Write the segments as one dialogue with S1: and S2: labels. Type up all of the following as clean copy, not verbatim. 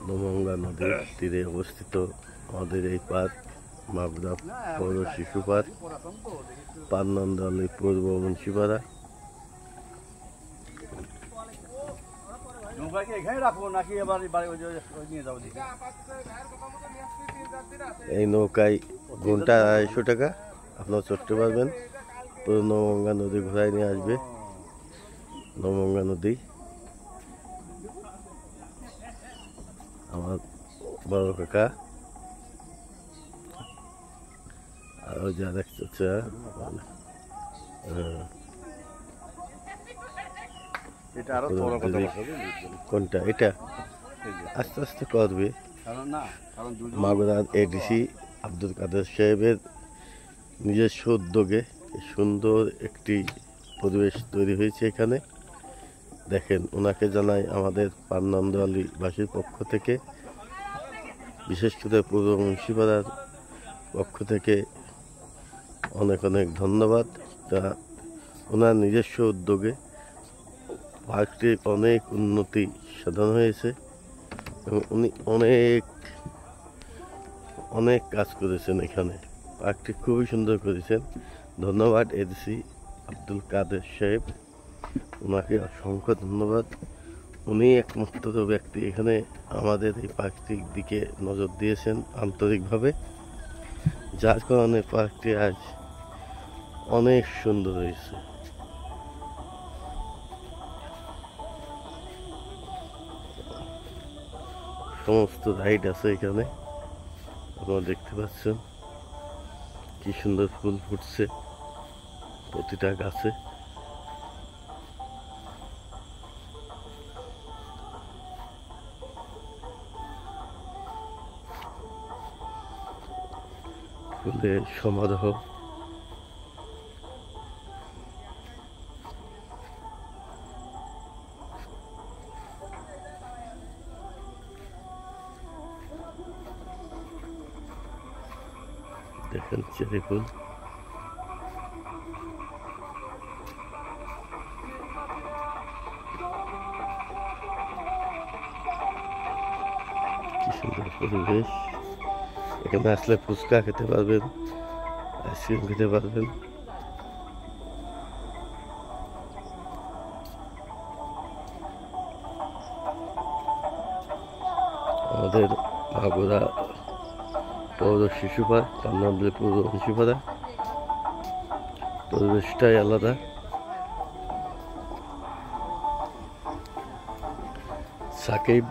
S1: দমঙ্গা নদীর তীরে অবস্থিত আমাদের এই পার্ক মাগুরা পৌর শিশু পার্ক, পান্নন্দলী পূর্ব মুন্সিপাড়া। এই নৌকায় ঘন্টা 250 টাকা আপনারা চড়তে পারবেন। পুরো নমঙ্গা নদী ঘুরাই নিয়ে আসবে। নমঙ্গা নদী আমার বড় কাকা আরো যা দেখতেছে কোনটা এটা আস্তে আস্তে করবে। মাগুরার এডিসি আব্দুল কাদের সাহেবের নিজস্ব উদ্যোগে সুন্দর একটি পরিবেশ তৈরি হয়েছে এখানে। দেখেন, ওনাকে জানাই আমাদের পান্নন্দওয়ালিবাসীর পক্ষ থেকে, বিশেষ করে পূর্ব মুন্সিপাড়ার পক্ষ থেকে অনেক অনেক ধন্যবাদ। তা ওনার নিজস্ব উদ্যোগে পার্কটির অনেক উন্নতি সাধন হয়েছে এবং উনি অনেক কাজ করেছেন এখানে। পার্কটি খুবই সুন্দর করেছেন। ধন্যবাদ এডিসি আব্দুল কাদের সাহেব, ওনাকে অসংখ্য ধন্যবাদ। উনি একমাত্র ব্যক্তি এখানে আমাদের এই পার্কটির দিকে নজর দিয়েছেন আন্তরিকভাবে, যার কারণে পার্কটি আজ অনেক সুন্দর হয়েছে। সমস্ত রাইড আছে এখানে, আপনারা দেখতে পাচ্ছেন কি সুন্দর ফুল ফুটছে প্রতিটা গাছে। ফুলের সমারোহ। দেখেন চেরি ফুল, কি সুন্দর পরিবেশ। এখানে আসলে ফুচকা খেতে পারবেন, আইসক্রিম খেতে পারবেন। আমাদের মাগুরা পৌর শিশু পার্ক, পান্নন্দলী পৌর মুন্সিপাড়া, পরিবেশটাই আলাদা। সাকিব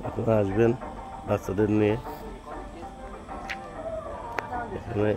S1: আপনারা আসবেন বাচ্চাদের নিয়ে এখানে।